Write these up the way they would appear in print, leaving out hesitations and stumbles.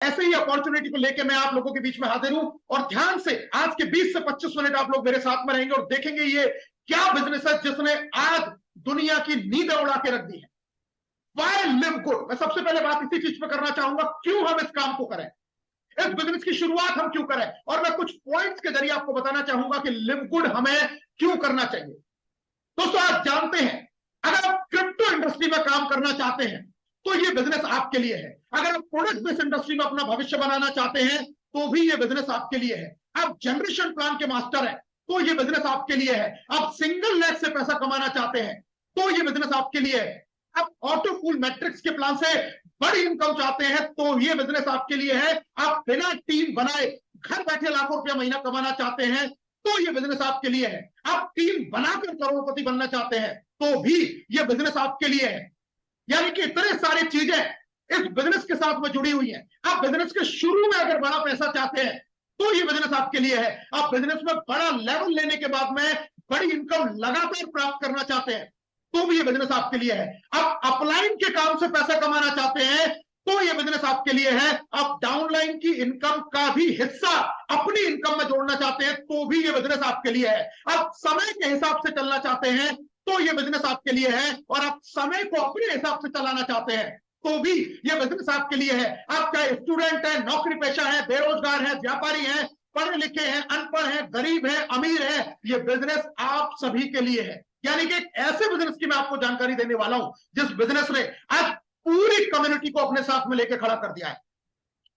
ऐसे ही अपॉर्चुनिटी को लेकर मैं आप लोगों के बीच में हाजिर हूं और ध्यान से आज के 20 से 25 मिनट आप लोग मेरे साथ में रहेंगे और देखेंगे ये क्या बिजनेस है जिसने आज दुनिया की नींदें उड़ा के रख दी है। Why live good. मैं सबसे पहले बात इसी चीज पे करना चाहूंगा, क्यों हम इस काम को करें, इस बिजनेस की शुरुआत हम क्यों करें, और मैं कुछ पॉइंट्स के जरिए आपको बताना चाहूंगा कि लिव गुड हमें क्यों करना चाहिए। दोस्तों आप जानते हैं, अगर आप क्रिप्टो इंडस्ट्री में काम करना चाहते हैं तो ये बिजनेस आपके लिए है। अगर आप प्रोडक्ट बेस्ड इंडस्ट्री में अपना भविष्य बनाना चाहते हैं तो भी ये बिजनेस आपके लिए है। आप जनरेशन प्लान के मास्टर हैं तो ये बिजनेस आपके लिए है। आप सिंगल लेग से पैसा कमाना चाहते हैं तो ये बिजनेस आपके लिए है। आप ऑटो फुल मैट्रिक्स के प्लान से बड़ी इनकम चाहते हैं तो ये बिजनेस आपके लिए है। आप बिना टीम बनाए घर बैठे लाखों रुपया महीना कमाना चाहते हैं तो ये बिजनेस आपके लिए है। आप टीम बनाकर करोड़पति बनना चाहते हैं तो भी ये बिजनेस आपके लिए है। यानी कि इतने सारी चीजें इस बिजनेस के साथ में जुड़ी हुई हैं। आप बिजनेस के शुरू में अगर बड़ा पैसा चाहते हैं तो ये बिजनेस आपके लिए है। आप बिजनेस में बड़ा लेवल लेने के बाद में बड़ी इनकम लगातार प्राप्त करना चाहते हैं तो भी ये बिजनेस आपके लिए है। आप अपलाइन के काम से पैसा कमाना चाहते हैं तो ये बिजनेस आपके लिए है। आप डाउनलाइन की इनकम का भी हिस्सा अपनी इनकम में जोड़ना चाहते हैं तो भी ये बिजनेस आपके लिए है। आप समय के हिसाब से चलना चाहते हैं तो ये बिजनेस आपके लिए है। और आप समय को अपने हिसाब से चलाना चाहते हैं तो भी ये बिजनेस आपके लिए है। आप चाहे स्टूडेंट है, नौकरी पेशा है, बेरोजगार है, व्यापारी है, पढ़े लिखे हैं, अनपढ़ हैं, गरीब हैं, अमीर हैं, ये बिजनेस आप सभी के लिए है। यानी कि एक ऐसे बिजनेस की मैं आपको जानकारी देने वाला हूं जिस बिजनेस ने आज पूरी कम्युनिटी को अपने साथ में लेकर खड़ा कर दिया है।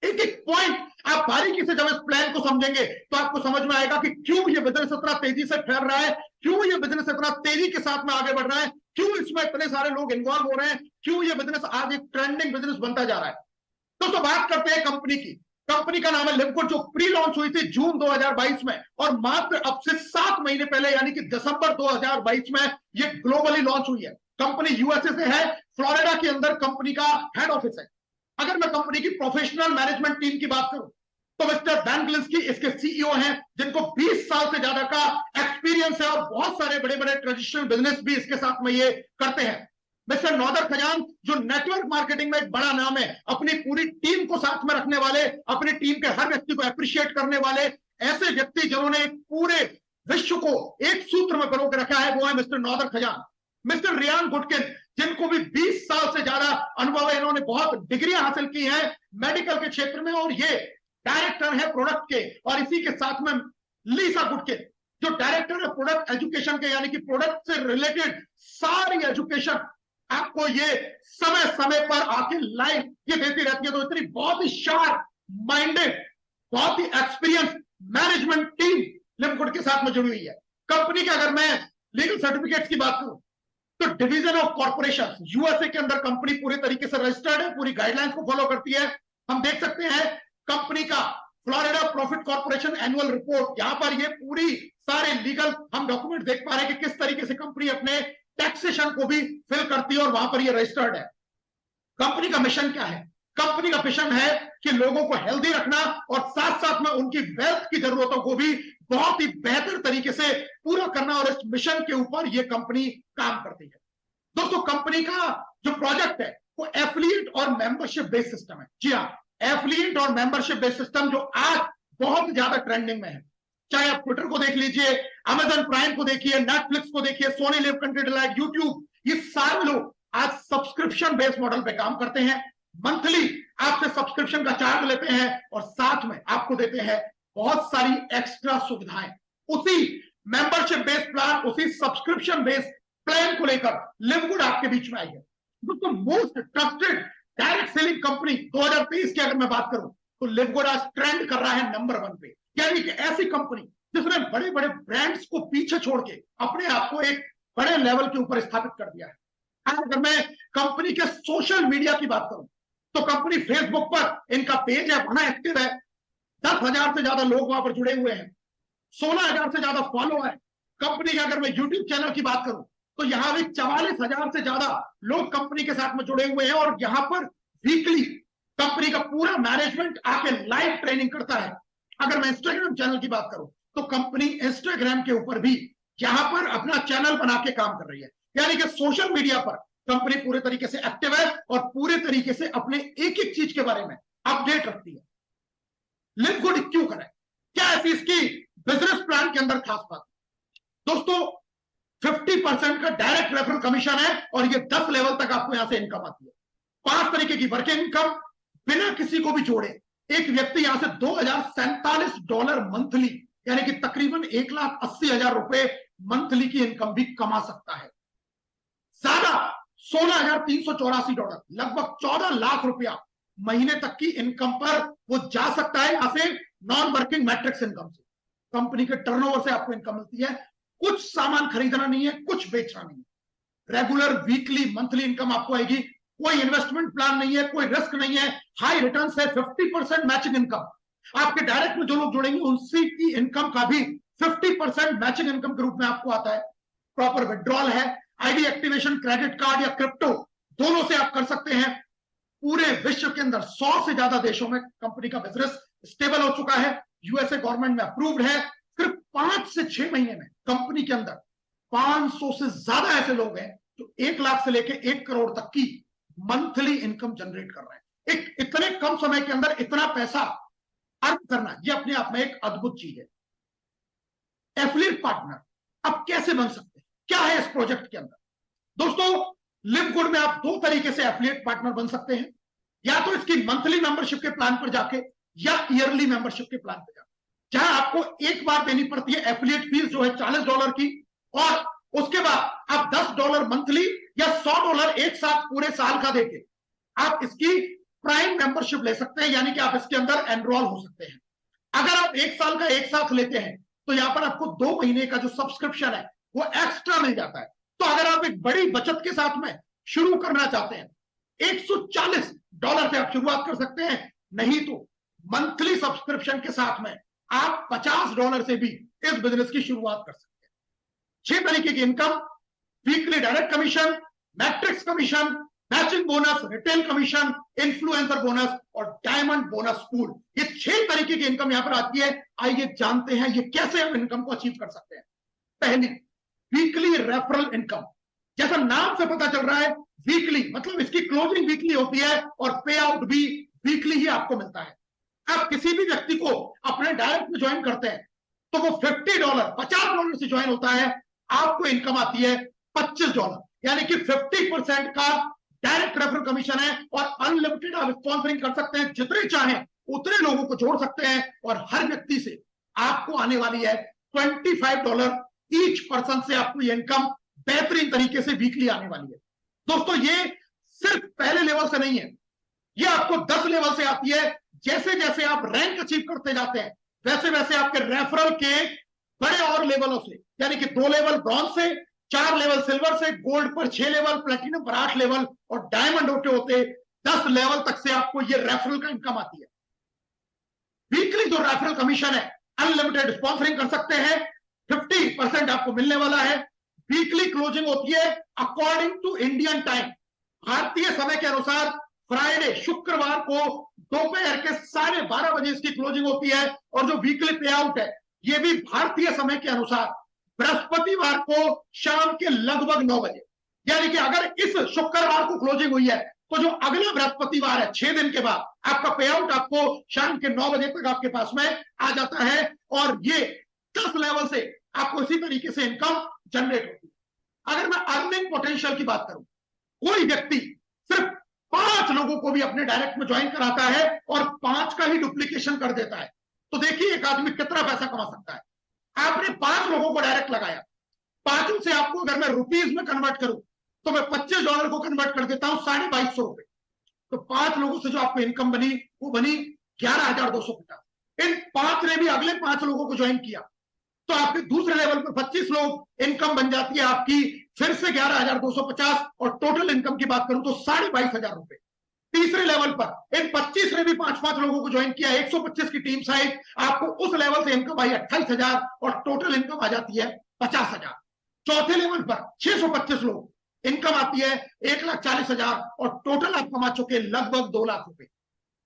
एक एक पॉइंट आप बारीकी से जब इस प्लान को समझेंगे तो आपको समझ में आएगा कि क्यों ये बिजनेस इतना तेजी से फैल रहा है, क्यों ये बिजनेस इतना तेजी के साथ में आगे बढ़ रहा है, क्यों इसमें इतने सारे लोग इन्वॉल्व हो रहे हैं, क्यों ये बिजनेस आज एक ट्रेंडिंग बिजनेस बनता जा रहा है। तो बात करते हैं कंपनी की। कंपनी का नाम है लिवगुड, जो प्री लॉन्च हुई थी जून 2022 में और मात्र अब से 7 महीने पहले यानी कि दिसंबर 2022 में ये ग्लोबली लॉन्च हुई है। कंपनी यूएसए से है, फ्लोरिडा के अंदर कंपनी का हेड ऑफिस है। अगर मैं कंपनी की प्रोफेशनल मैनेजमेंट टीम की बात करूं तो मिस्टर बैन गिल्स्की इसके सीईओ हैं जिनको 20 साल से ज्यादा का एक्सपीरियंस है और बहुत सारे बड़े बड़े ट्रेडिशनल बिजनेस भी इसके साथ में ये करते हैं। मिस्टर नौदर खजान जो नेटवर्क मार्केटिंग में एक बड़ा नाम है, अपनी पूरी टीम को साथ में रखने वाले, अपनी टीम के हर व्यक्ति को अप्रिशिएट करने वाले ऐसे व्यक्ति जिन्होंने पूरे विश्व को एक सूत्र में पिरो के रखा है, वो है मिस्टर नौदर खजान। मिस्टर रियान गुडकिन जिनको भी 20 साल से ज्यादा अनुभव है, इन्होंने बहुत डिग्रियां हासिल की हैं मेडिकल के क्षेत्र में और ये डायरेक्टर है प्रोडक्ट के। और इसी के साथ में लीसा गुडकिन जो डायरेक्टर है प्रोडक्ट एजुकेशन के, यानी कि प्रोडक्ट से रिलेटेड सारी एजुकेशन आपको ये समय समय पर आके लाइव ये देती रहती है। तो इतनी बहुत ही शार्प माइंडेड, बहुत ही एक्सपीरियंस मैनेजमेंट टीम लिवगुड के साथ में जुड़ी हुई है। कंपनी के अगर मैं लीगल सर्टिफिकेट्स की बात करूं तो डिवीजन ऑफ कॉर्पोरेशन यूएसए के अंदर कंपनी पूरे तरीके से रजिस्टर्ड है, पूरी गाइडलाइंस को फॉलो करती है। हम देख सकते हैं कंपनी का Florida profit corporation annual report, यहां पर ये पूरी सारे लीगल हम डॉक्यूमेंट देख पा रहे हैं कि किस तरीके से कंपनी अपने टैक्सेशन को भी फिल करती है और वहां पर ये रजिस्टर्ड है। कंपनी का मिशन क्या है? कंपनी का मिशन है कि लोगों को हेल्दी रखना और साथ साथ में उनकी वेल्थ की जरूरतों को भी बहुत ही बेहतर तरीके से पूरा करना, और इस मिशन के ऊपर यह कंपनी काम करती है। दोस्तों कंपनी का जो प्रोजेक्ट है वो एफिलिएट और मेंबरशिप बेस्ड सिस्टम है। जी हाँ, एफिलिएट और मेंबरशिप बेस्ड सिस्टम जो आज बहुत ज्यादा ट्रेंडिंग में है। चाहे आप ट्विटर को देख लीजिए, अमेजन प्राइम को देखिए, नेटफ्लिक्स को देखिए, Sony LIV content like YouTube, ये सारे लोग आज सब्सक्रिप्शन बेस्ड मॉडल पे काम करते हैं। मंथली आपसे सब्सक्रिप्शन का चार्ज लेते हैं और साथ में आपको देते हैं बहुत सारी एक्स्ट्रा सुविधाएं। उसी मेंबरशिप बेस्ड प्लान, उसी सब्सक्रिप्शन बेस्ड प्लान को लेकर लिवगुड आपके बीच में आई है। दोस्तों most trusted direct selling company 2023 की अगर मैं बात करूं तो लिवगुड आज ट्रेंड कर रहा है नंबर 1 पे। यानी कि ऐसी कंपनी जिसने बड़े बड़े ब्रांड्स को पीछे छोड़ के अपने आप को एक बड़े लेवल के ऊपर स्थापित कर दिया है। अगर मैं कंपनी के सोशल मीडिया की बात करूं तो कंपनी फेसबुक पर इनका पेज है, बड़ा एक्टिव है, 10,000 से ज्यादा लोग वहां पर जुड़े हुए हैं, 16,000 से ज्यादा फॉलो है। कंपनी के अगर मैं यूट्यूब चैनल की बात करूं तो यहां भी 44,000 से ज्यादा लोग कंपनी के साथ में जुड़े हुए हैं और यहां पर वीकली कंपनी का पूरा मैनेजमेंट आके लाइव ट्रेनिंग करता है। अगर मैं इंस्टाग्राम चैनल की बात करूं तो कंपनी इंस्टाग्राम के ऊपर भी यहां पर अपना चैनल बना के काम कर रही है। यानी कि सोशल मीडिया पर कंपनी पूरे तरीके से एक्टिव है और पूरे तरीके से अपने एक एक चीज के बारे में अपडेट रखती है। लिव गुड क्यों करें, क्या ऐसी इसकी बिजनेस प्लान के अंदर खास बात? दोस्तों 50% का डायरेक्ट रेफरल कमीशन है और ये 10 लेवल तक आपको यहां से इनकम आती है। 5 तरीके की वर्किंग इनकम बिना किसी को भी जोड़े एक व्यक्ति यहां से $2047 मंथली यानी कि तकरीबन 1,80,000 रुपए मंथली की इनकम भी कमा सकता है। ज्यादा $16,384 लगभग 14 लाख रुपया महीने तक की इनकम पर वो जा सकता है। यहां से नॉन वर्किंग मैट्रिक्स इनकम से, कंपनी के टर्नओवर से आपको इनकम मिलती है। कुछ सामान खरीदना नहीं है, कुछ बेचना नहीं है। रेगुलर वीकली मंथली इनकम आपको आएगी। कोई इन्वेस्टमेंट प्लान नहीं है, कोई रिस्क नहीं है, हाई रिटर्न है। 50% मैचिंग इनकम आपके डायरेक्ट में जो लोग जुड़ेंगे उनसे की इनकम का भी 50% मैचिंग इनकम के रूप में आपको आता है। प्रॉपर विड्रॉल है, आईडी एक्टिवेशन, क्रेडिट कार्ड या क्रिप्टो दोनों से आप कर सकते हैं। पूरे विश्व के अंदर 100 से ज्यादा देशों में कंपनी का बिजनेस स्टेबल हो चुका है। यूएसए गवर्नमेंट में अप्रूव्ड है। सिर्फ 5 से 6 महीने में कंपनी के अंदर 500 से ज्यादा ऐसे लोग हैं जो 1 लाख से लेकर 1 करोड़ तक की मंथली इनकम जनरेट कर रहे हैं। एक इतने कम समय के अंदर इतना पैसा अर्न करना, यह अपने आप में एक अद्भुत चीज है। एफिलिएट पार्टनर अब कैसे बन सकते हैं, क्या है इस प्रोजेक्ट के अंदर? दोस्तों लिव गुड में आप 2 तरीके से एफिलिएट पार्टनर बन सकते हैं। या तो इसकी मंथली मेंबरशिप के प्लान पर जाके या ईयरली मेंबरशिप के प्लान पर जाके, जहां आपको एक बार देनी पड़ती है एफिलिएट फीस जो है $40 की, और उसके बाद आप $10 मंथली या $100 एक साथ पूरे साल का देके आप इसकी प्राइम मेंबरशिप ले सकते हैं, यानी कि आप इसके अंदर एनरोल हो सकते हैं। अगर आप 1 साल का एक साथ लेते हैं तो यहां पर आपको 2 महीने का जो सब्सक्रिप्शन है वो एक्स्ट्रा मिल जाता है। तो अगर आप एक बड़ी बचत के साथ में शुरू करना चाहते हैं, $140 से आप शुरुआत कर सकते हैं। नहीं तो मंथली सब्सक्रिप्शन के साथ में आप $50 से भी इस बिजनेस की शुरुआत कर सकते हैं। 6 तरीके की income, weekly direct commission, matrix commission, matching bonus, retail commission, influencer bonus और डायमंड बोनस पूल, ये 6 तरीके की इनकम यहां पर आती है। आइए जानते हैं ये कैसे हम इनकम को अचीव कर सकते हैं। पहली, वीकली रेफरल इनकम। जैसा नाम से पता चल रहा है वीकली, मतलब इसकी क्लोजिंग वीकली होती है और पे आउट भी वीकली ही आपको मिलता है। आप किसी भी व्यक्ति को अपने डायरेक्ट में ज्वाइन करते हैं तो वो $50 से ज्वाइन होता है, आपको इनकम आती है $25, यानी कि 50% का डायरेक्ट रेफरल कमीशन है। और अनलिमिटेड आप स्पॉन्सरिंग कर सकते हैं, जितने चाहें उतने लोगों को जोड़ सकते हैं और हर व्यक्ति से आपको आने वाली है $25 ईच पर्सन से आपको ये इनकम बेहतरीन तरीके से वीकली आने वाली है। दोस्तों ये सिर्फ पहले लेवल से नहीं है, ये आपको 10 लेवल से आती है। जैसे जैसे आप रैंक अचीव करते जाते हैं वैसे वैसे आपके रेफरल के बड़े और लेवलों से, यानी कि 2 लेवल ब्रॉन्ज से, 4 लेवल सिल्वर से, गोल्ड पर 6 लेवल, प्लेटिनम पर 8 लेवल और डायमंड होते होते 10 लेवल तक से आपको ये रेफरल का इनकम आती है। वीकली जो रेफरल कमीशन है, अनलिमिटेड स्पॉन्सरिंग कर सकते हैं, 50% आपको मिलने वाला है। वीकली क्लोजिंग होती है अकॉर्डिंग टू इंडियन टाइम, भारतीय समय के अनुसार फ्राइडे, शुक्रवार को दोपहर के 12:30 बजे इसकी क्लोजिंग होती है। और जो वीकली पे आउट है ये भी भारतीय समय के अनुसार बृहस्पतिवार को शाम के लगभग 9 बजे, यानी कि अगर इस शुक्रवार को क्लोजिंग हुई है तो जो अगला बृहस्पतिवार है 6 दिन के बाद आपका पे आउट आपको शाम के 9 बजे तक आपके पास में आ जाता है। और ये 10 लेवल से आपको इसी तरीके से इनकम जनरेट होती है। अगर मैं अर्निंग पोटेंशियल की बात करूं, कोई व्यक्ति सिर्फ 5 लोगों को भी अपने डायरेक्ट में ज्वाइन कराता है और 5 का ही डुप्लीकेशन कर देता है, तो देखिए एक आदमी कितना पैसा कमा सकता है। आपने 5 लोगों को डायरेक्ट लगाया, 5 से आपको अगर मैं रुपीज में कन्वर्ट करूं तो मैं $25 को कन्वर्ट कर देता हूं $2250 रुपए। तो 5 लोगों से जो आपको इनकम बनी वो बनी 11,250। इन 5 ने भी अगले 5 लोगों को ज्वाइन किया तो आपके दूसरे लेवल पर 25 लोग, इनकम बन जाती है आपकी फिर से 11,250। और टोटल इनकम की बात करूं तो $22,500 रुपए। तीसरे लेवल पर इन 25 ने भी 5-5 लोगों को ज्वाइन किया, 125 की टीम साइज, आपको उस लेवल से इनकम आई 28,000 और टोटल इनकम आ जाती है 50,000। चौथे लेवल पर 625 लोग, इनकम आती है 1,40,000 और टोटल आप कमा चुके लगभग 2 लाख रुपए।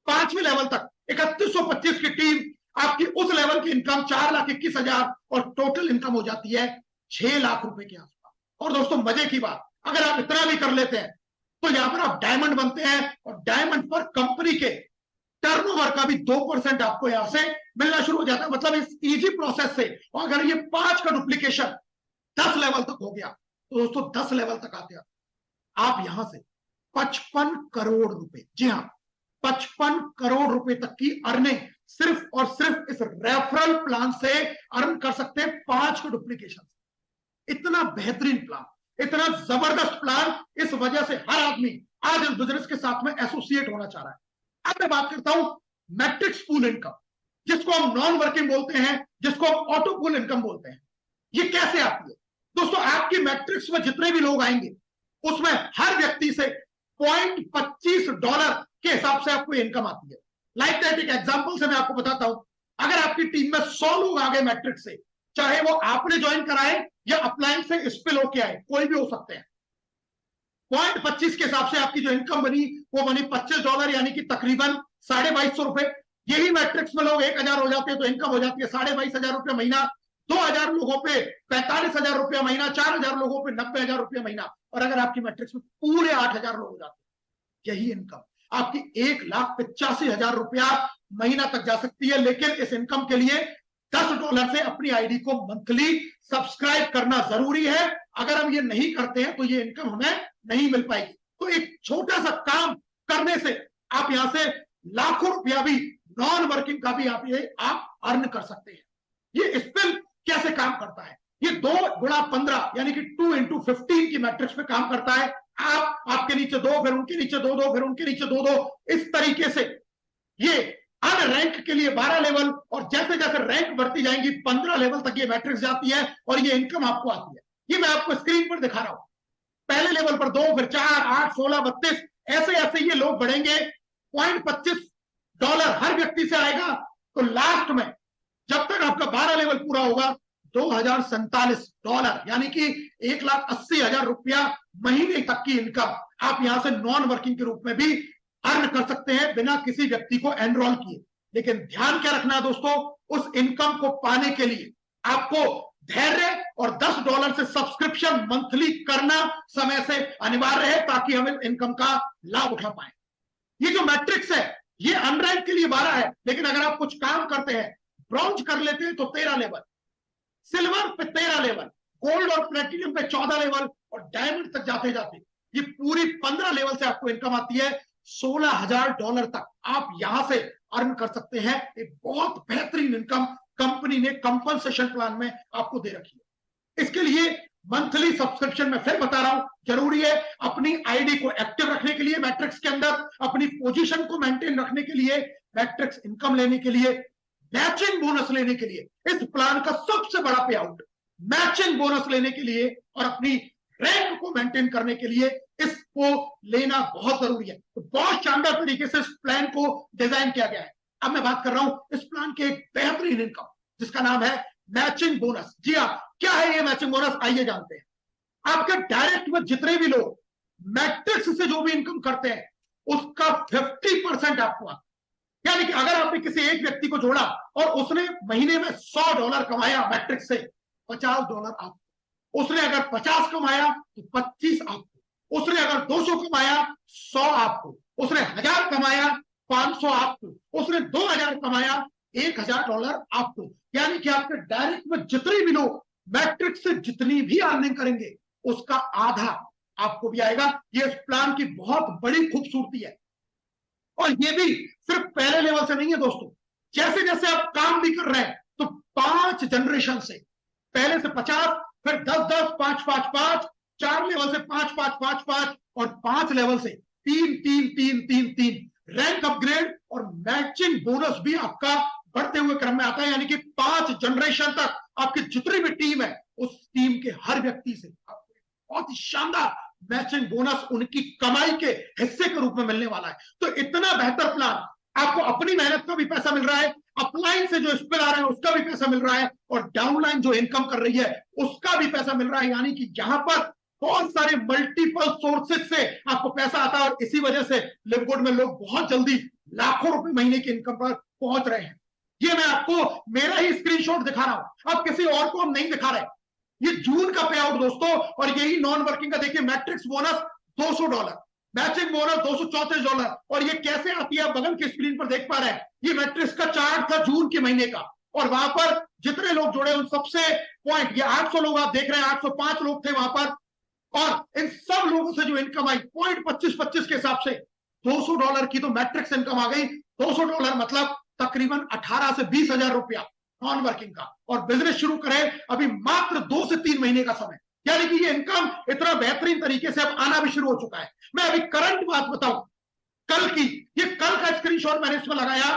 5वें लेवल तक 3125 की टीम, आपकी उस लेवल की इनकम 4,21,000 और टोटल इनकम हो जाती है 6 लाख रुपए के आसपास। और दोस्तों मजे की बात, अगर आप इतना भी कर लेते हैं तो यहां पर आप डायमंड बनते हैं और डायमंड पर कंपनी के टर्नओवर का भी 2% आपको यहां से मिलना शुरू हो जाता है। मतलब इस इजी प्रोसेस से, और अगर ये 5 का डुप्लीकेशन 10 लेवल तक हो गया तो दोस्तों 10 लेवल तक आते आप यहां से 55 करोड़ रुपए, जी हां 55 करोड़ रुपए तक की अर्निंग सिर्फ और सिर्फ इस रेफरल प्लान से अर्न कर सकते हैं 5 के डुप्लीकेशन। इतना बेहतरीन प्लान, इतना जबरदस्त प्लान, इस वजह से हर आदमी आज इस बिजनेस के साथ में एसोसिएट होना चाह रहा है। अब मैं बात करता हूं मैट्रिक्स पूल इनकम, जिसको हम नॉन वर्किंग बोलते हैं, जिसको हम ऑटो पूल इनकम बोलते हैं। ये कैसे आती है दोस्तों? आपकी मैट्रिक्स में जितने भी लोग आएंगे उसमें हर व्यक्ति से $0.25 के हिसाब से आपको इनकम आती है। लाइक दैट, एक एग्जांपल से मैं आपको बताता हूं। अगर आपकी टीम में 100 लोग आ गए मैट्रिक्स से, चाहे वो आपने ज्वाइन कराए या अपलाइन से स्पिल होके आए, कोई भी हो सकते हैं, $0.25 के हिसाब से आपकी जो इनकम बनी वो बनी $25, यानी कि तकरीबन 2250 रुपए। यही मैट्रिक्स में लोग 1000 हो जाते हैं तो इनकम हो जाती है 22,500 रुपए महीना। 2000 लोगों पे 45,000 रुपया महीना, 4000 लोगों पे 90,000 रुपया महीना। और अगर आपकी मैट्रिक्स में पूरे 8000 लोग हो जाते हैं, यही इनकम आपकी $1,85,000 रुपया महीना तक जा सकती है। लेकिन इस इनकम के लिए $10 से अपनी आईडी को मंथली सब्सक्राइब करना जरूरी है। अगर हम ये नहीं करते हैं तो ये इनकम हमें नहीं मिल पाएगी। तो एक छोटा सा काम करने से आप यहां से लाखों रुपया भी, नॉन वर्किंग का भी आप अर्न कर सकते हैं। ये स्पिल कैसे काम करता है? ये 2 गुणा 15 यानी कि 2 into 15 की मैट्रिक्स पे काम करता है। आपके नीचे 2, फिर उनके नीचे 2, फिर उनके नीचे 2, इस तरीके से ये हर रैंक के लिए 12 लेवल, और जैसे जैसे रैंक बढ़ती जाएंगी 15 लेवल तक ये मैट्रिक्स जाती है और ये इनकम आपको आती है। ये मैं आपको स्क्रीन पर दिखा रहा हूं। पहले लेवल पर 2, फिर 4, 8, 16, 32, ऐसे ऐसे ये लोग बढ़ेंगे। $0.25 हर व्यक्ति से आएगा तो लास्ट में जब तक आपका 12 लेवल पूरा होगा $2047, यानी कि 1,80,000 रुपया महीने तक की इनकम आप यहां से नॉन वर्किंग के रूप में भी अर्न कर सकते हैं बिना किसी व्यक्ति को एनरोल किए। लेकिन ध्यान क्या रखना है दोस्तों, उस इनकम को पाने के लिए आपको धैर्य और $10 से सब्सक्रिप्शन मंथली करना समय से अनिवार्य है, ताकि हम इनकम का लाभ उठा पाए। ये जो मैट्रिक्स है ये अनरैंक के लिए 12 है, लेकिन अगर आप कुछ काम करते हैं, ब्रॉन्ज कर लेते हैं तो 13 लेवल, सिल्वर पे 13 लेवल, गोल्ड और प्लेटिनियम पे 14 लेवल, और डायमंड तक जाते जाते ये पूरी 15 लेवल से आपको इनकम आती है। $16,000 तक आप यहां से अर्न कर सकते हैं। एक बहुत बेहतरीन इनकम कंपनी ने कंपनसेशन प्लान में आपको दे रखी है। इसके लिए मंथली सब्सक्रिप्शन में फिर बता रहा हूं जरूरी है। अपनी आईडी को एक्टिव रखने के लिए मैट्रिक्स के अंदर, अपनी पोजीशन को मेंटेन रखने के लिए, मैट्रिक्स इनकम लेने के लिए, मैचिंग बोनस लेने के लिए, इस प्लान का सबसे बड़ा पे आउट मैचिंग बोनस लेने के लिए और अपनी रैंक को मेंटेन करने के लिए इसको लेना बहुत जरूरी है। तो बहुत शानदार तरीके से इस प्लान को डिजाइन किया गया है। अब मैं बात कर रहा हूं इस प्लान के एक बेहतरीन इनकम जिसका नाम है मैचिंग बोनस। जी हाँ, क्या है ये मैचिंग बोनस, आइए जानते हैं। आपके डायरेक्ट में जितने भी लोग मैट्रिक्स से जो भी इनकम करते हैं उसका 50% आपको आता है। यानी कि अगर आपने किसी एक व्यक्ति को जोड़ा और उसने महीने में $100 कमाया मैट्रिक्स से, $50 आपको। उसने अगर 50 कमाया तो 25 आपको। उसने अगर 200 कमाया 100 आपको। उसने 1000 कमाया 500 आपको। उसने 2000 कमाया $1000 आपको। यानी कि आपके डायरेक्ट में जितने भी लोग मैट्रिक्स से जितनी भी अर्निंग करेंगे उसका आधा आपको भी आएगा। ये इस प्लान की बहुत बड़ी खूबसूरती है। और ये भी सिर्फ पहले लेवल से नहीं है दोस्तों, जैसे जैसे आप काम भी कर रहे हैं तो 5 जनरेशन से, पहले से 50, फिर 10-10, 5-5-5, 4 लेवल से 5-5-5-5 और 5 लेवल से 3-3-3-3-3 रैंक अपग्रेड और मैचिंग बोनस भी आपका बढ़ते हुए क्रम में आता है। यानी कि 5 जनरेशन तक आपकी जितनी भी टीम है उस टीम के हर व्यक्ति से आपको बहुत ही शानदार मैचिंग बोनस उनकी कमाई के हिस्से के रूप में मिलने वाला है। तो इतना बेहतर प्लान, आपको अपनी मेहनत का भी पैसा मिल रहा है, अपलाइन से जो स्पिल आ रहे हैं उसका भी पैसा मिल रहा है, और डाउनलाइन जो इनकम कर रही है उसका भी पैसा मिल रहा है। यानी कि यहां पर बहुत सारे मल्टीपल सोर्सेज से आपको पैसा आता है, और इसी वजह से लिवगुड में लोग बहुत जल्दी लाखों रुपए महीने की इनकम पर पहुंच रहे हैं। ये मैं आपको मेरा ही स्क्रीनशॉट दिखा रहा हूं, अब किसी और को हम नहीं दिखा रहे। ये जून का पे आउट दोस्तों, और यही नॉन वर्किंग का देखिए, मैट्रिक्स बोनस $200, मैचिंग बोनस $234। और ये कैसे आती है आप बगल की स्क्रीन पर देख पा रहे हैं, ये मैट्रिक्स का चार्ट था जून के महीने का, और वहां पर जितने लोग जुड़े उन सबसे पॉइंट, ये 800 लोग आप देख रहे हैं, 805 लोग थे वहां पर, और इन सब लोगों से जो इनकम आई पॉइंट 25-25 के हिसाब से $200 की तो मैट्रिक्स इनकम आ गई। $200 मतलब तकरीबन 18 से 20 हजार रुपया नॉन वर्किंग का, और बिजनेस शुरू करें अभी मात्र 2 से 3 महीने का समय, यानी कि ये इनकम इतना बेहतरीन तरीके से अब आना भी शुरू हो चुका है। मैं अभी करंट बात बताऊं, कल की, ये कल का स्क्रीनशॉट मैंने इसमें लगाया,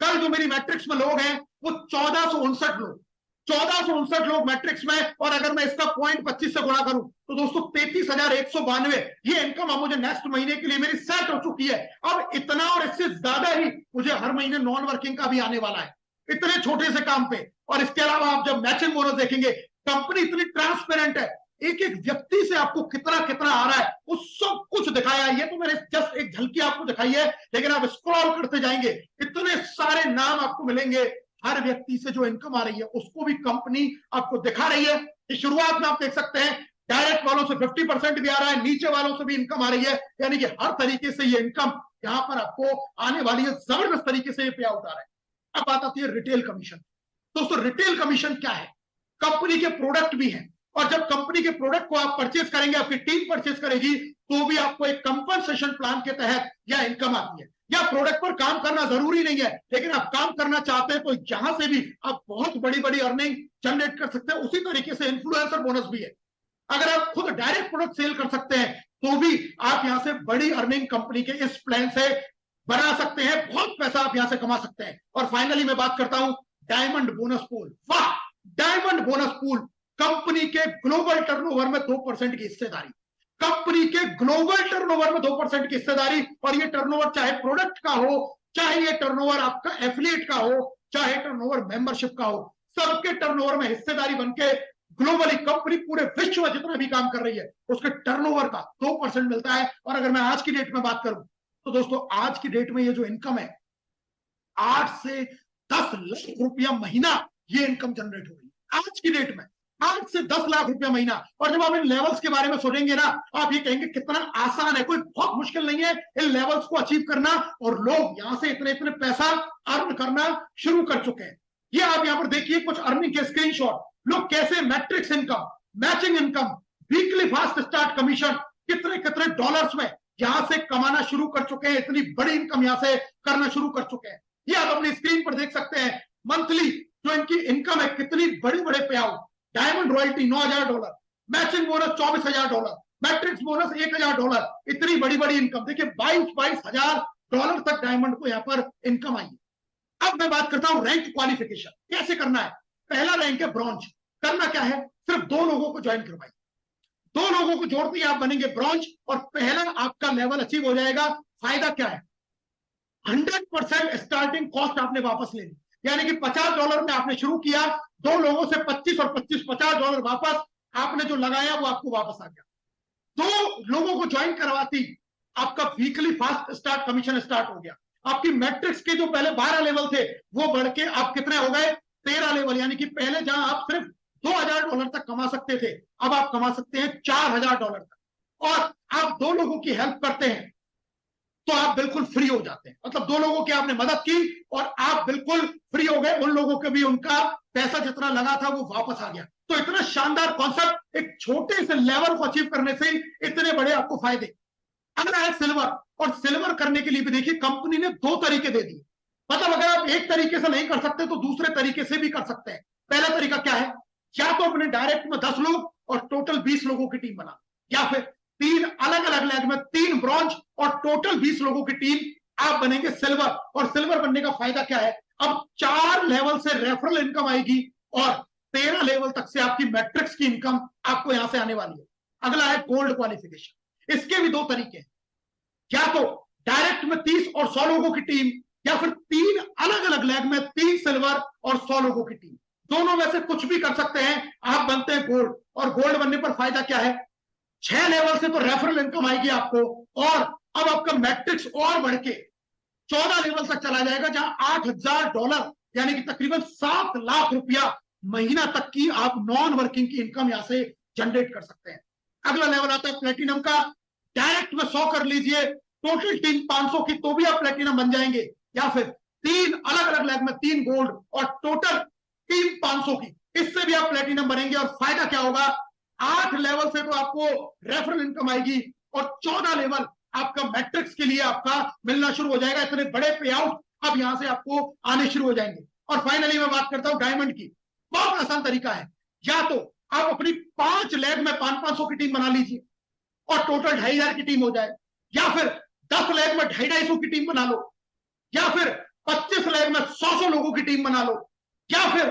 कल जो मेरी मैट्रिक्स में लोग हैं वो 1459 लोग, 1459 लोग मैट्रिक्स में, और अगर मैं इसका पॉइंट 25 से गुणा करूं तो दोस्तों 33,192 ये इनकम अब मुझे नेक्स्ट महीने के लिए मेरी सेट हो चुकी है। अब इतना और इससे ज्यादा ही मुझे हर महीने नॉन वर्किंग का भी आने वाला है, इतने छोटे से काम पे। और इसके अलावा आप जब मैचिंग बोनस देखेंगे, कंपनी इतनी ट्रांसपेरेंट है, एक एक व्यक्ति से आपको कितना कितना आ रहा है वो सब कुछ दिखाया है। ये तो मैंने जस्ट एक झलकी आपको दिखाई है, लेकिन आप स्क्रॉल करते जाएंगे इतने सारे नाम आपको मिलेंगे, हर व्यक्ति से जो इनकम आ रही है उसको भी कंपनी आपको दिखा रही है। शुरुआत में आप देख सकते हैं डायरेक्ट वालों से 50% भी आ रहा है, नीचे वालों से भी इनकम आ रही है, यानी कि हर तरीके से ये इनकम यहां पर आपको आने वाली है, जबरदस्त तरीके से ये पे आउट आ रहा है। अब बात आती है रिटेल कमीशन। दोस्तों रिटेल कमीशन क्या है, कंपनी के प्रोडक्ट भी हैं, और जब कंपनी के प्रोडक्ट को आप परचेज करेंगे, आपकी टीम परचेज करेगी, तो भी आपको एक कंपनसेशन प्लान के तहत यह इनकम आती है। या प्रोडक्ट पर काम करना जरूरी नहीं है, लेकिन आप काम करना चाहते हैं तो यहां से भी आप बहुत बड़ी बड़ी अर्निंग जनरेट कर सकते हैं। उसी तरीके से इन्फ्लुएंसर बोनस भी है, अगर आप खुद डायरेक्ट प्रोडक्ट सेल कर सकते हैं तो भी आप यहां से बड़ी अर्निंग कंपनी के इस प्लान से बना सकते हैं, बहुत पैसा आप यहां से कमा सकते हैं। और फाइनली मैं बात करता हूं डायमंड बोनस पूल। वाह, डायमंड बोनस पूल, कंपनी के ग्लोबल टर्नओवर में 2% की हिस्सेदारी, कंपनी के ग्लोबल टर्नओवर में 2% की हिस्सेदारी। और ये टर्नओवर चाहे प्रोडक्ट का हो, चाहे ये टर्नओवर आपका एफिलिएट का हो, चाहे टर्नओवर मेंबरशिप का हो, सबके टर्नओवर में हिस्सेदारी बनके ग्लोबली कंपनी पूरे विश्व में जितना भी काम कर रही है उसके टर्नओवर का 2% मिलता है। और अगर मैं आज की डेट में बात करूं तो दोस्तों आज की डेट में ये जो इनकम है 8 से 10 लाख रुपया महीना ये इनकम जनरेट हो रही है आज की डेट में, 8 से 10 लाख रुपया महीना। और जब आप इन लेवल्स के बारे में सोचेंगे ना, आप ये कहेंगे कितना आसान है, कोई बहुत मुश्किल नहीं है इन लेवल्स को अचीव करना, और लोग यहां से इतने इतने पैसा अर्न करना शुरू कर चुके हैं। ये आप यहां पर देखिए कुछ अर्निंग के स्क्रीनशॉट, लोग कैसे matrix income, matching income, weekly fast start commission, कितने कितने डॉलर्स में यहां से कमाना शुरू कर चुके हैं, इतनी बड़ी इनकम यहां से करना शुरू कर चुके हैं। ये आप अपनी स्क्रीन पर देख सकते हैं मंथली जो इनकी इनकम है, कितनी बड़े बड़े पे out. Diamond royalty $9,000, matching bonus $24,000, matrix bonus $1,000, इतनी बड़ी बड़ी इनकम। देखिए 22 हजार डॉलर तक डायमंड को यहां पर इनकम आई है। अब मैं बात करता हूं रैंक क्वालिफिकेशन कैसे करना है। पहला रैंक है ब्रॉन्ज। करना क्या है, सिर्फ 2 लोगों को ज्वाइन करवाइए, 2 लोगों को जोड़ते ही आप बनेंगे ब्रॉन्ज और पहला आपका लेवल अचीव हो जाएगा। फायदा क्या है, 100% स्टार्टिंग कॉस्ट आपने वापस ले ली, यानी कि $50 में आपने शुरू किया, 2 लोगों से 25 और 25 $50 वापस आपने जो लगाया वो आपको वापस आ गया। 2 लोगों को ज्वाइन करवाती आपका weekly fast start commission start हो गया। आपकी मैट्रिक्स के जो पहले 12 लेवल थे वो बढ़ के आप कितने हो गए, 13 लेवल, यानी कि पहले जहां आप सिर्फ $2,000 तक कमा सकते थे, अब आप कमा सकते हैं $4,000 तक। और आप 2 लोगों की हेल्प करते हैं तो आप बिल्कुल फ्री हो जाते हैं, मतलब 2 लोगों की आपने मदद की और आप बिल्कुल फ्री हो गए, उन लोगों के भी उनका पैसा जितना लगा था वो वापस आ गया। तो इतना शानदार कॉन्सेप्ट, एक छोटे से लेवल को अचीव करने से इतने बड़े आपको फायदे। अगला है सिल्वर, और सिल्वर करने के लिए भी देखिए कंपनी ने 2 तरीके दे दिए, मतलब अगर आप एक तरीके से नहीं कर सकते तो दूसरे तरीके से भी कर सकते हैं। पहला तरीका क्या है, या तो अपने डायरेक्ट में 10 लोग और टोटल 20 लोगों की टीम बना, या फिर 3 अलग अलग लेग में 3 ब्रॉन्ज और टोटल 20 लोगों की टीम, आप बनेंगे सिल्वर। और सिल्वर बनने का फायदा क्या है, अब 4 लेवल से रेफरल इनकम आएगी और 13 लेवल तक से आपकी मैट्रिक्स की इनकम आपको यहां से आने वाली है। अगला है गोल्ड क्वालिफिकेशन। इसके भी 2 तरीके हैं, या तो डायरेक्ट में 30 और 100 लोगों की टीम, या फिर 3 अलग अलग लेग में 3 सिल्वर और 100 लोगों की टीम। दोनों में से कुछ भी कर सकते हैं, आप बनते हैं गोल्ड। और गोल्ड बनने पर फायदा क्या है, 6 लेवल से तो रेफरल इनकम आएगी आपको, और अब आपका मैट्रिक्स और बढ़ के 14 लेवल तक चला जाएगा, जहां $8,000 यानी कि तकरीबन 7 लाख रुपया महीना तक की आप नॉन वर्किंग की इनकम यहां से जनरेट कर सकते हैं। अगला लेवल आता है प्लेटिनम का, डायरेक्ट में 100 कर लीजिए, टोटल टीम 500 की, तो भी आप प्लेटिनम बन जाएंगे। या फिर 3 अलग अलग लेग में 3 गोल्ड और टोटल टीम 500 की, इससे भी आप प्लेटिनम बनेंगे। और फायदा क्या होगा, 8 लेवल से तो आपको रेफरल इनकम आएगी और 14 लेवल आपका मैट्रिक्स के लिए आपका मिलना शुरू हो जाएगा। इतने बड़े पे आउट अब यहां से आपको आने शुरू हो जाएंगे। और फाइनली मैं बात करता हूं डायमंड की। बहुत आसान तरीका है, या तो आप अपनी 5 लेग में 500 की टीम बना लीजिए और टोटल 2500 की टीम हो जाए, या फिर 10 लेग में 250 की टीम बना लो, या फिर 25 लेग में 100 लोगों की टीम बना लो, या फिर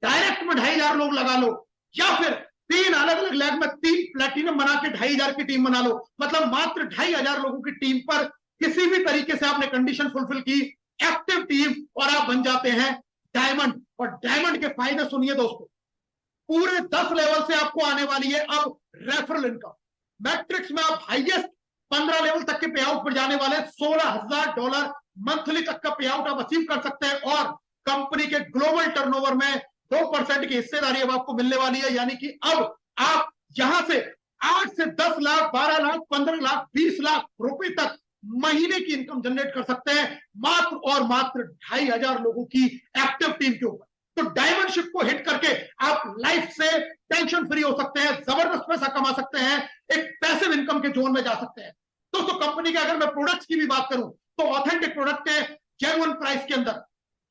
डायरेक्ट में 2500 लोग लगा लो, या फिर 3 अलग अलग लेग में 3 प्लेटिनम बना के 2500 की टीम बना लो। मतलब मात्र 2500 लोगों की टीम पर किसी भी तरीके से आपने कंडीशन फुलफिल की, एक्टिव टीम, और आप बन जाते हैं डायमंड। और डायमंड के फायदे सुनिए दोस्तों, पूरे 10 लेवल से आपको आने वाली है अब रेफरल इनकम। मैट्रिक्स में आप हाईएस्ट 15 लेवल तक के पे आउट पर जाने वाले $16,000 मंथली तक का पे आउट आप अचीव कर सकते हैं। और कंपनी के ग्लोबल टर्नओवर में 2% की हिस्सेदारी अब आपको मिलने वाली है। यानी कि अब आप यहां से 8 से 10 लाख, 12 लाख, 15 लाख, 20 लाख रुपए तक महीने की इनकम जनरेट कर सकते हैं, मात्र और मात्र 2500 लोगों की एक्टिव टीम के ऊपर। तो डायमंड शिप को हिट करके आप लाइफ से टेंशन फ्री हो सकते हैं, जबरदस्त पैसा कमा सकते हैं, एक पैसिव इनकम के जोन में जा सकते हैं। दोस्तों कंपनी के अगर मैं प्रोडक्ट्स की भी बात करूं तो ऑथेंटिक प्रोडक्ट है, जेन्युइन प्राइस के अंदर।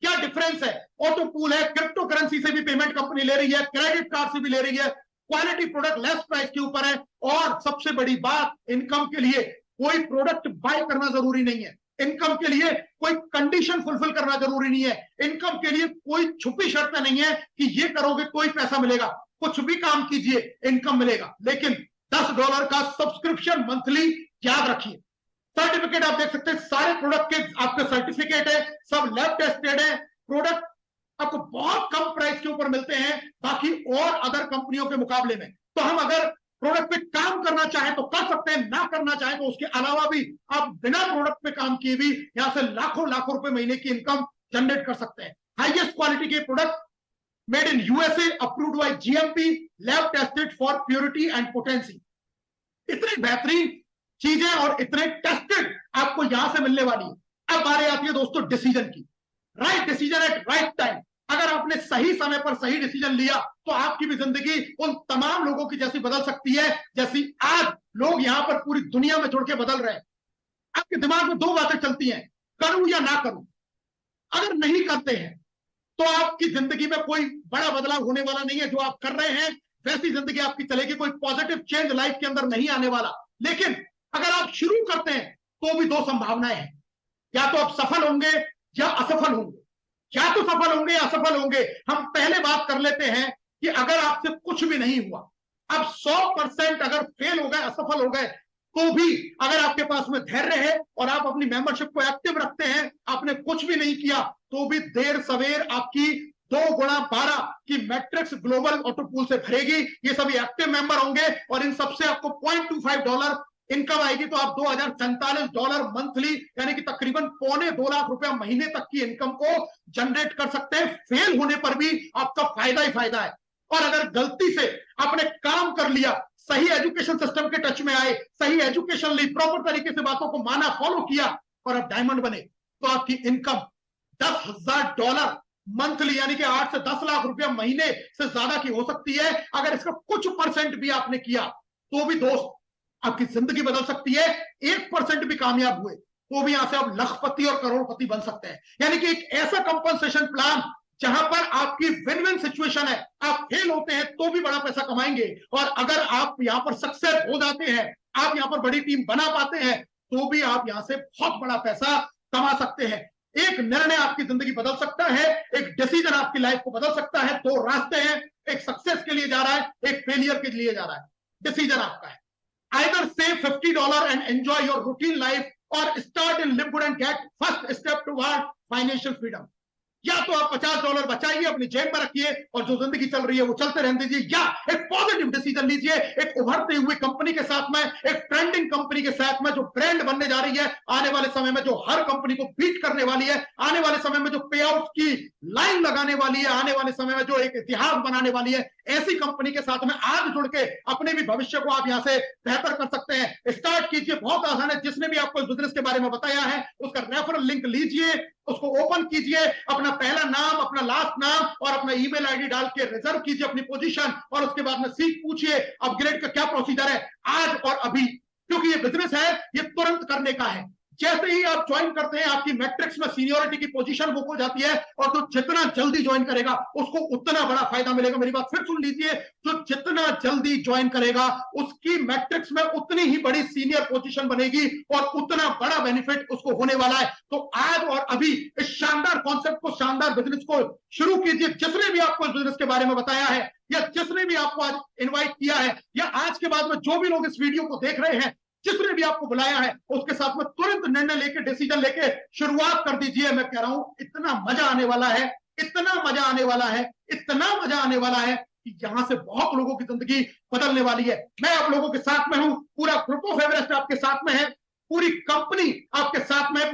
क्या डिफरेंस है, ऑटो पूल है, क्रिप्टो करेंसी से भी पेमेंट कंपनी ले रही है, क्रेडिट कार्ड से भी ले रही है, क्वालिटी प्रोडक्ट लेस प्राइस के ऊपर है। और सबसे बड़ी बात, इनकम के लिए कोई प्रोडक्ट बाय करना जरूरी नहीं है, इनकम के लिए कोई कंडीशन फुलफिल करना जरूरी नहीं है, इनकम के लिए कोई छुपी शर्त नहीं है कि ये करोगे तो ही पैसा मिलेगा। कुछ भी काम कीजिए इनकम मिलेगा, लेकिन $10 का सब्सक्रिप्शन मंथली, याद रखिए। सर्टिफिकेट आप देख सकते हैं, सारे प्रोडक्ट के आपके सर्टिफिकेट है, सब लैब टेस्टेड है। प्रोडक्ट आपको बहुत कम प्राइस के ऊपर मिलते हैं बाकी और अदर कंपनियों के मुकाबले में। तो हम अगर प्रोडक्ट पे काम करना चाहें तो कर सकते हैं, ना करना चाहें तो उसके अलावा भी आप बिना प्रोडक्ट पे काम किए भी यहां से लाखों लाखों रुपए महीने की इनकम जनरेट कर सकते हैं। हाईएस्ट क्वालिटी के product, made in USA, approved by GMP, lab tested for purity and potency. इतनी बेहतरीन चीजें और इतने टेस्टेड आपको यहां से मिलने वाली है। अब बारी आती है दोस्तों डिसीजन की। Right decision at right time. अगर आपने सही समय पर सही डिसीजन लिया तो आपकी भी जिंदगी उन तमाम लोगों की जैसी बदल सकती है जैसी आज लोग यहां पर पूरी दुनिया में जुड़ के बदल रहे हैं। आपके दिमाग में 2 बातें चलती हैं, करूं या ना करूं। अगर नहीं करते हैं तो आपकी जिंदगी में कोई बड़ा बदलाव होने वाला नहीं है। जो आप कर रहे हैं वैसी जिंदगी आपकी चलेगी, कोई पॉजिटिव चेंज लाइफ के अंदर नहीं आने वाला। लेकिन अगर आप शुरू करते हैं तो भी 2 संभावनाएं हैं, या तो आप सफल होंगे या असफल होंगे, या तो सफल होंगे या असफल होंगे। हम पहले बात कर लेते हैं कि अगर आपसे कुछ भी नहीं हुआ, अब 100% अगर फेल हो गए, असफल हो गए, तो भी अगर आपके पास में धैर्य है और आप अपनी मेंबरशिप को एक्टिव रखते हैं, आपने कुछ भी नहीं किया, तो भी देर सवेर आपकी 2 गुणा 12 की मैट्रिक्स ग्लोबल ऑटो पूल से भरेगी। ये सभी एक्टिव मेंबर होंगे और इन सबसे आपको $0.25 इनकम आएगी। तो आप $2047 मंथली यानी कि तकरीबन $2.25 लाख महीने तक की इनकम को जनरेट कर सकते हैं। फेल होने पर भी आपका फायदा ही फायदा है। और अगर गलती से आपने काम कर लिया, सही एजुकेशन सिस्टम के टच में आए, सही एजुकेशन ली, प्रॉपर तरीके से बातों को माना, फॉलो किया और आप डायमंड बने, तो आपकी इनकम $10,000 मंथली यानी कि 8 से 10 लाख रुपया महीने से ज्यादा की हो सकती है। अगर इसका कुछ % भी आपने किया तो भी दोस्त आपकी जिंदगी बदल सकती है। 1% भी कामयाब हुए तो भी यहां से आप लखपति और करोड़पति बन सकते हैं। यानी कि एक ऐसा कंपनसेशन प्लान जहां पर आपकी विन विन सिचुएशन है। आप फेल होते हैं तो भी बड़ा पैसा कमाएंगे, और अगर आप यहां पर सक्सेस हो जाते हैं, आप यहां पर बड़ी टीम बना पाते हैं, तो भी आप यहां से बहुत बड़ा पैसा कमा सकते हैं। एक निर्णय आपकी जिंदगी बदल सकता है, एक डिसीजन आपकी लाइफ को बदल सकता है। 2 रास्ते हैं, एक सक्सेस के लिए जा रहा है, एक फेलियर के लिए जा रहा है। डिसीजन आपका है, either save $50 and enjoy your routine life, or start in live good and get first step toward financial freedom। या तो आप $50 बचाइए, अपनी जेब में रखिए और जो जिंदगी चल रही है वो चलते रहने दीजिए, या एक पॉजिटिव डिसीजन लीजिए, एक उभरती हुई कंपनी के साथ में, एक ट्रेंडिंग कंपनी के साथ में जो ब्रांड बनने जा रही है आने वाले समय में, जो हर कंपनी को बीट करने वाली है, आने वाले समय में जो पे आउट की लाइन लगाने वाली है, आने वाले समय में जो एक इतिहास बनाने वाली है, ऐसी कंपनी के साथ में आज जुड़ के अपने भी भविष्य को आप यहां से बेहतर कर सकते हैं। स्टार्ट कीजिए, बहुत आसान है। जिसने भी आपको इस बिजनेस के बारे में बताया है उसका रेफरल लिंक लीजिए, उसको ओपन कीजिए, अपना पहला नाम, अपना लास्ट नाम और अपना ईमेल आईडी डाल के रिजर्व कीजिए अपनी पोजीशन, और उसके बाद में सीख पूछिए अपग्रेड का क्या प्रोसीजर है आज और अभी, क्योंकि ये बिजनेस है, ये तुरंत करने का है। जैसे ही आप ज्वाइन करते हैं आपकी मैट्रिक्स में सीनियोरिटी की पोजीशन बुक हो जाती है, और जो जितना जल्दी ज्वाइन करेगा उसको उतना बड़ा फायदा मिलेगा। मेरी बात फिर सुन लीजिए, जो जितना जल्दी ज्वाइन करेगा उसकी मैट्रिक्स में उतनी ही बड़ी सीनियर पोजीशन बनेगी और उतना बड़ा बेनिफिट उसको होने वाला है। तो आज और अभी इस शानदार कॉन्सेप्ट को, शानदार बिजनेस को शुरू कीजिए। जिसने भी आपको इस बिजनेस के बारे में बताया है या जिसने भी आपको आज इन्वाइट किया है या आज के बाद में जो भी लोग इस वीडियो को देख रहे हैं, जिसने भी आपको बुलाया है, उसके साथ में तुरंत निर्णय लेके, डिसीजन लेके शुरुआत कर दीजिए। मैं कह रहा हूं इतना मजा आने वाला है, इतना मजा आने वाला है, इतना मजा आने वाला है कि यहां से बहुत लोगों की जिंदगी बदलने वाली है। मैं आप लोगों के साथ में हूं, पूरा ग्रुप ऑफ एवरेस्ट आपके साथ में है, पूरी कंपनी आपके साथ में।